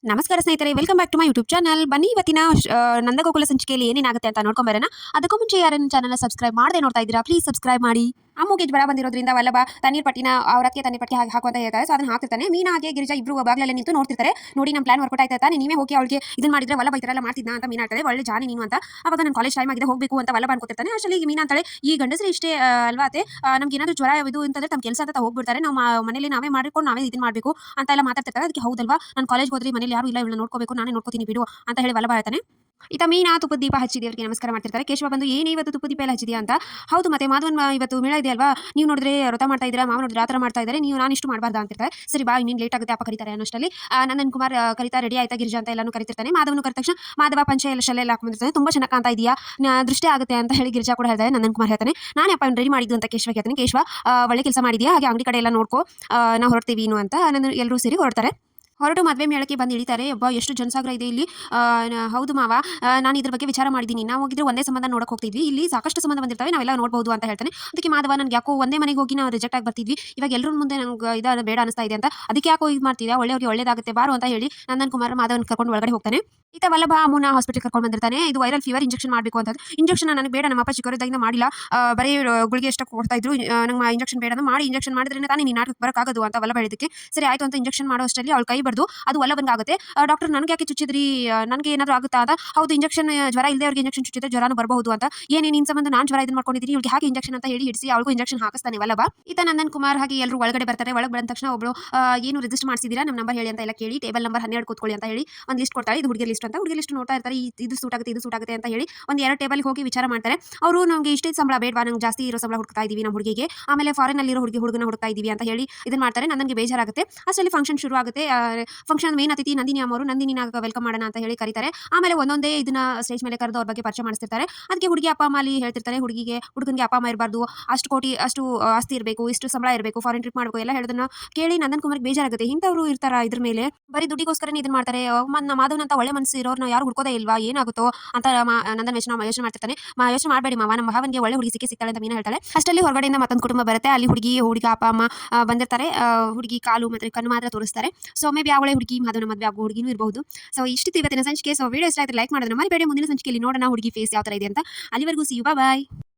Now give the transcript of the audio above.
ನಮಸ್ಕಾರ ಸ್ನೇಹಿತರೆ, welcome back to my YouTube channel. ಬನ್ನಿ ಇವತ್ತಿನ ನಂದಗೋಕುಲ ಸಂಚಿಕೆಯಲ್ಲಿ ಏನೇನಾಗುತ್ತೆ ಅಂತ ನೋಡ್ಕೊಂಬರೋಣ. ಅದಕ್ಕೂ ಮುಂಚೆ ಯಾರನ್ನ ಚಾನಲ್ನ ಸಬ್ಸ್ಕ್ರೈಬ್ ಮಾಡದೆ ನೋಡ್ತಾ ಇದ್ದೀರಾ, ಪ್ಲೀಸ್ ಸಬ್ಸ್ಕ್ರೈಬ್ ಮಾಡಿ. ಅಮ್ಮುಗೆ ಜ್ವರ ಬಂದಿರೋದ್ರಿಂದ ವಲ್ಲಭ ತಣ್ಣೀರ್ ಪಟ್ಟಿನ ಅವ್ರಕ್ಕೆ ತಣ್ಣೀರ್ ಪಟ್ಟಿ ಹಾಕು ಅಂತ ಹೇಳ್ತಾರೆ. ಸೊ ಅದನ್ನ ಹಾಕ್ತಿರ್ತಾನೆ. ಮೀನಾ ಹಾಗೆ ಗಿರಿಜಾ ಇಬ್ರು ಬಾಗ್ಲಲ್ಲೇ ನಿಂತು ನೋಡ್ತಿರ್ತಾರೆ. ನೋಡಿ ನಮ್ಮ ಪ್ಲಾನ್ ವರ್ಕೌಟ್ ಆಯ್ತಾ, ನೀವೇ ಹೋಗಿ ಅವಳಿಗೆ ಇದನ್ನ ಮಾಡಿದ್ರೆ ವಲ್ಲಭ ಈ ಥರ ಎಲ್ಲ ಮಾಡ್ತಿದ್ನಾ ಅಂತ ಮೀನಾ ಹೇಳ್ತಾರೆ. ಒಳ್ಳೆ ಜಾನಿ ನೀನು ಅಂತ. ಅವಾಗ ನನ್ನ ಕಾಲೇಜ್ ಟೈಮ್ ಆಗಿದೆ, ಹೋಗಬೇಕು ಅಂತ ವಲ್ಲಭ ಅನ್ಕೋತಿರ್ತಾನೆ. ಅಷ್ಟರಲ್ಲಿ ಮೀನಾ ಅಂತಾಳೆ, ಈ ಗಂಡಸರು ಇಷ್ಟೇ ಅಲ್ವಾ ಅತ್ತೆ, ನಮ್ಗೆ ಏನಾದ್ರು ಜ್ವರ ಇದು ಅಂತಂದ್ರೆ ತಮ್ಮ ಕೆಲಸ ಅಂತ ಹೋಗ್ಬಿಡ್ತಾರೆ. ನಾವು ಮನೇಲಿ ನಾವೇ ಮಾಡಿಕೊಂಡು ನಾವೇ ಇದನ್ನ ಮಾಡಬೇಕು ಅಂತ ಎಲ್ಲ ಮಾತಾಡ್ತಿರ್ತಾರೆ. ಅದಕ್ಕೆ ಹೌದಲ್ವಾ, ನಾನು ಕಾಲೇಜ್ ಹೋದ್ರೆ ಮನೇಲಿ ಯಾರು ಇಲ್ಲ, ಇವಳನ್ನ ನೋಡ್ಕೋಬೇಕು, ನಾನೇ ನೋಡ್ಕೋತೀನಿ ಬಿಡು ಅಂತ ಹೇಳಿ ವಲ್ಲಭ ಹೇಳ್ತಾನೆ. ಈತ ಮೀನಾ ತುಪ್ಪದ ದೀಪ ಹಚ್ಚಿ ದೇವರಿಗೆ ನಮಸ್ಕಾರ ಮಾಡ್ತಿರ್ತಾರೆ. ಕೇಶವ ಬಂದು ಏನೇ ಇವತ್ತು ತುಪ್ಪದ ದೀಪ ಎಲ್ಲ ಹಚ್ಚಿದ್ಯಾ ಅಂತ. ಹೌದು ಮತ್ತೆ ಮಾಧವನ್ ಇವತ್ತು ಮೇಳ ಇದೆ ಅಲ್ವಾ, ನೀವು ನೋಡಿದ್ರೆ ವ್ರತ ಮಾಡ್ತಾ ಇದ್ದೀರಾ, ಮಾವ ನೋಡಿದ್ರೆ ಆ ಥರ ಮಾಡ್ತಾ ಇದ್ದಾರೆ, ನೀವು ನಾನು ಇಷ್ಟು ಮಾಡಬಾರ್ದು ಅಂತಿರ್ತಾರೆ. ಸರಿ ಬಾ, ಇನ್ನೇನು ಲೇಟ್ ಆಗುತ್ತೆ ಅಪ್ಪ ಕರೀತಾರೆ ಅನ್ನೋಷ್ಟರಲ್ಲಿ ನಂದನ್ ಕುಮಾರ್ ಕರಿತಾ ರೆಡಿ ಆಯ್ತಾ ಗಿರಿಜಾ ಅಂತ ಎಲ್ಲಾನು ಕರಿತಿರ್ತಾನೆ. ಮಾಧವನು ಕರೆದ ತಕ್ಷಣ ಮಾಧವ ಪಂಚೆ ಎಲ್ಲ ಶಲ್ಲೆ ಎಲ್ಲ ಹಾಕೊಂಡಿರ್ತಾನೆ. ತುಂಬಾ ಚೆನ್ನಾಗಿ ಕಾಣ್ತಾ ಇದೆಯಾ, ದೃಷ್ಟಿ ಆಗುತ್ತೆ ಅಂತ ಹೇಳಿ ಗಿರಿಜಾ ಕೂಡ ಹೇಳ್ತಾರೆ. ನಂದನ್ ಕುಮಾರ್ ಹೇಳ್ತಾನೆ, ನಾನು ಅಪ್ಪ ರೆಡಿ ಮಾಡಿದ್ದು ಅಂತ ಕೇಶವ ಹೇಳ್ತಾನೆ. ಕೇಶವ ಒಳ್ಳೆ ಕೆಲಸ ಮಾಡಿದ್ಯಾ, ಹಾಗೆ ಅಂಗಡಿ ಕಡೆ ಎಲ್ಲ ನೋಡ್ಕೋ, ನಾವು ಹೊರಡ್ತೀವಿ ಇನ್ನು ಅಂತ ನನ್ನ ಎಲ್ಲರೂ ಸೇರಿ ಹೊರಡ್ತಾರೆ. ಹೊರಟು ಮದುವೆ ಮೇಳಕ್ಕೆ ಬಂದು ಇಳಿತಾರೆ. ಒಬ್ಬ ಎಷ್ಟು ಜನಸಾಗರ ಇದೆ ಇಲ್ಲಿ. ಹೌದು ಮಾವ, ನಾನು ಇದ್ರ ಬಗ್ಗೆ ವಿಚಾರ ಮಾಡಿದ್ದೀನಿ. ನಾವು ಹೋಗಿದ್ರೆ ಒಂದೇ ಸಂಬಂಧ ನೋಡಕ್ಕೆ ಹೋಗ್ತಿದ್ವಿ, ಇಲ್ಲಿ ಸಾಕಷ್ಟು ಸಂಬಂಧ ಬಂದಿರ್ತವೆ, ನಾವೆಲ್ಲ ನೋಡ್ಬೋದು ಅಂತ ಹೇಳ್ತಾನೆ. ಅದಕ್ಕೆ ಮಾಧವ, ನನಗೆ ಯಾಕೋ ಒಂದೇ ಮನೆಗೆ ಹೋಗಿ ನಾವು ರಿಜೆಕ್ಟ್ ಆಗಿ ಬರ್ತಿದ್ವಿ, ಇವಾಗ ಎಲ್ಲರ ಮುಂದೆ ನಂಗೆ ಇದು ಬೇಡ ಅನಿಸ್ತಾ ಇದೆ ಅಂತ, ಅದಕ್ಕೆ ಯಾಕೋ ಇದು ಮಾಡ್ತಿದ್ಯಾ, ಒಳ್ಳೆಯವ್ರಿಗೆ ಒಳ್ಳೇದಾಗುತ್ತೆ ಬಾರು ಅಂತ ಹೇಳಿ ನಂದನ್ ಕುಮಾರ್ ಮಾಧವನ್ ಕರ್ಕೊಂಡು ಒಳಗಡೆ ಹೋಗ್ತಾನೆ. ಈತ ವಲ್ಲಭ ಅಮ್ಮನ ಹಾಸ್ಪಿಟಲ್ ಕರ್ಕೊಂಡು ಬಂದಿರ್ತಾನೆ. ಇದು ವೈರಲ್ ಫೀವರ್ ಇಂಜೆಕ್ಷನ್ ಮಾಡಬೇಕು ಅಂತ. ಇಂಜೆಕ್ಷನ್ ನನಗೆ ಬೇಡ, ನಮ್ಮ ಅಪ್ಪ ಚಿಕ್ಕವರಿದ್ದಾಗಿಂದ ಮಾಡಿಲ್ಲ, ಬರೀ ಗುಳಿಗೆ ಎಷ್ಟು ಕೊಡ್ತಾ ಇದ್ರು, ನಂಗೆ ಇಂಜೆಕ್ಷನ್ ಬೇಡ, ಮಾಡಿ ಇಂಜೆಕ್ಷನ್ ಮಾಡಿದ್ರೆ ತಾನೇ ನೀನು ನಾಟಕಕ್ಕೆ ಬರೋಕ್ಕಾಗೋದು ಅಂತ ವಲ್ಲಭ ಹೇಳಿದಕ್ಕೆ ಸರಿ ಆಯಿತು ಅಂತ ಇಂಜೆಕ್ಷನ್ ಮಾಡೋ ಅಷ್ಟರಲ್ಲಿ ಅವಳು ಕೈ ಬಡ್ದು ಅದು ವಲ್ಲಭನ್ಗೆ ಆಗುತ್ತೆ. ಡಾಕ್ಟರ್ ನನಗೆ ಯಾಕೆ ಚುಚ್ಚಿದ್ರಿ, ನನಗೆ ಏನಾದರೂ ಆಗುತ್ತಾ ಅಂತ. ಹೌದು, ಇಂಜೆಕ್ಷನ್ ಜ್ವರ ಇಲ್ಲದೆ ಅವ್ರಿಗೆ ಇಂಜೆಕ್ಷನ್ ಚುಚ್ಚಿದ್ರೆ ಜ್ವರನೂ ಬರಬಹುದು ಅಂತ. ಏನೇ ನಿನ್ನ ಸಂಬಂಧ ನಾನು ಜ್ವರ ಇದನ್ನು ಮಾಡ್ಕೊಂಡಿದ್ದೀನಿ, ಇವಳಿಗೆ ಹಾಗೆ ಇಂಜೆಕ್ಷನ್ ಅಂತ ಹೇಳಿ ಹಿಡಿಸಿ ಅವಳಿಗೂ ಇಂಜೆಕ್ಷನ್ ಹಾಕಿಸ್ತಾನೆ ವಲ್ಲಭ. ಈತ ನಂದನ್ ಕುಮಾರ್ ಹಾಗೆ ಎಲ್ಲರೂ ಒಳಗಡೆ ಬರ್ತಾರೆ. ಒಳಗೆ ಬಂದ ತಕ್ಷಣ ಒಬ್ಬಳು ಏನು ರಿಜಿಸ್ಟರ್ ಮಾಡಿಸಿದ್ದೀರಾ, ನಮ್ಮ ನಂಬರ್ ಹೇಳಿ ಅಂತ ಎಲ್ಲ ಕೇಳಿ ಟೇಬಲ್ ನಂಬರ್ 12 ಕೂತ್ಕೊಳ್ಳಿ ಅಂತ ಹೇಳಿ ಒಂದು ಲಿಸ್ಟ್ ಕೊಡ್ತಾಳೆ. ಇದು ಹುಡುಗಿಯ ಲಿಸ್ಟ್ ಅಂತ. ಹುಡುಗಿಯ ಲಿಸ್ಟ್ ನೋಡ್ತಾ ಇರ್ತಾರೆ. ಇದು ಸೂಟ್ ಆಗುತ್ತೆ, ಇದು ಸೂಟ್ ಆಗುತ್ತೆ ಅಂತ ಹೇಳಿ ಒಂದು 2 ಟೇಬಲ್ ಹೋಗಿ ವಿಚಾರ ಮಾಡ್ತಾರೆ. ಅವರು ನಮಗೆ ಇಷ್ಟೇ ಸಂಬಳ ಬೇಡವಾ, ನಂಗೆ ಜಾಸ್ತಿ ಇರೋ ಸಂಬಳ ಹುಡುಕ್ತಾ ಇದೀವಿ ನಮ್ಮ ಹುಡುಗಿಗೆ, ಆಮೇಲೆ ಫಾರಿನ್ ಅಲ್ಲಿರೋ ಹುಡುಗನ ಹುಡುಕ್ತಾ ಇದೀವಿ ಅಂತ ಹೇಳಿ ಇದನ್ನ ಮಾಡ್ತಾರೆ. ನನಗೆ ಬೇಜಾರಾಗುತ್ತೆ. ಅಷ್ಟರಲ್ಲಿ ಫಂಕ್ಷನ್ ಶುರು ಆಗುತ್ತೆ. ಫಂಕ್ಷನ್ ಮೇನ್ ಅತಿಥಿ ನಂದಿನಿ ಅಮ್ಮವರು, ನಂದಿನಿನ ವೆಲ್ಕಮ್ ಮಾಡೋಣ ಅಂತ ಹೇಳಿ ಕರೀತಾರೆ. ಆಮೇಲೆ ಒಂದೊಂದೇ ಇದನ್ನ ಸ್ಟೇಜ್ ಮೇಲೆ ಕರೆದು ಅವ್ರ ಬಗ್ಗೆ ಪರಿಚಯ ಮಾಡಿಸ್ತಿರ್ತಾರೆ. ಅದಕ್ಕೆ ಹುಡುಗಿ ಅಪ್ಪ ಅಮ್ಮ ಅಲ್ಲಿ ಹೇಳ್ತಿರ್ತಾರೆ, ಹುಡುಗನಿಗೆ ಅಪ್ಪ ಅಮ್ಮ ಇರಬಾರ್ದು, ಅಷ್ಟು ಕೋಟಿ ಅಷ್ಟು ಆಸ್ತಿ ಇರಬೇಕು, ಇಷ್ಟು ಸಂಬಳ ಇರಬೇಕು, ಫಾರಿನ್ ಟ್ರಿಪ್ ಮಾಡಬೇಕು ಎಲ್ಲ ಹೇಳೋದನ್ನ ಕೇಳಿ ನಂದನ್ ಕುಮಾರ್ಗೆ ಬೇಜಾರಾಗುತ್ತೆ. ಇಂಥವ್ರು ಇರ್ತಾರ ಇದ್ರ ಮೇಲೆ, ಬರೀ ದುಡ್ಡಿಗೋಸ್ಕರನೇ ಇದನ್ನ ಮಾಡ್ತಾರೆ. ಮಾಧವನ್ ಅಂತ ಒಳ್ಳೆ ಮನಸ್ಸು ಇರೋರ್ನ ಯಾರು ಹುಡ್ಕೋದೇ ಇಲ್ವಾ, ಏನಾಗುತ್ತೋ ಅಂತ ನಂದನ್ ಯೋಚನೆ ಮಾಡ್ತಿರ್ತಾನೆ. ಯೋಚನೆ ಮಾಡಬೇಡಿ ಮಾವ, ನಮ್ಮ ಭಾವನಿಗೆ ಒಳ್ಳೆ ಹುಡುಗಿ ಸಿಗ್ತಾಳೆ ಅಂತ ಮೀನಾ ಹೇಳ್ತಾಳೆ. ಅಷ್ಟರಲ್ಲಿ ಹೊರಗಡೆಯಿಂದ ಮತ್ತೊಂದು ಕುಟುಂಬ ಬರುತ್ತೆ. ಅಲ್ಲಿ ಹುಡುಗ ಅಪ್ಪ ಅಮ್ಮ ಬಂದಿರ್ತಾರೆ. ಹುಡುಗಿ ಕಾಲು ಮತ್ತೆ ಕಣ್ಣು ಮಾತ್ರ ತೋರಿಸ್ತಾರೆ. ಸೊ ಮೇ ಬಿ ಅವಳೆ ಹುಡುಗಿ ಮಾಧವನ ಮದುವೆ ಆಗೋ ಹುಡುಗಿನೂ ಇರಬಹುದು. ಸೊ ಇಷ್ಟಿತ್ತು ಇವತ್ತಿನ ಸಂಚಿಕೆ. ಸೊ ವಿಡಿಯೋ ಇಷ್ಟ ಆಯ್ತು ಲೈಕ್ ಮಾಡಿದ್ರೆ ಮರಿಬೇಡಿ. ಮುಂದಿನ ಸಂಚಿಕೆಯಲ್ಲಿ ನೋಡೋಣ ಹುಡುಗಿ ಫೇಸ್ ಯಾವ ತರ ಇದೆ ಅಂತ. ಅಲ್ಲಿವರೆಗೂ ಸಿ ಯು, ಬಾಯ್.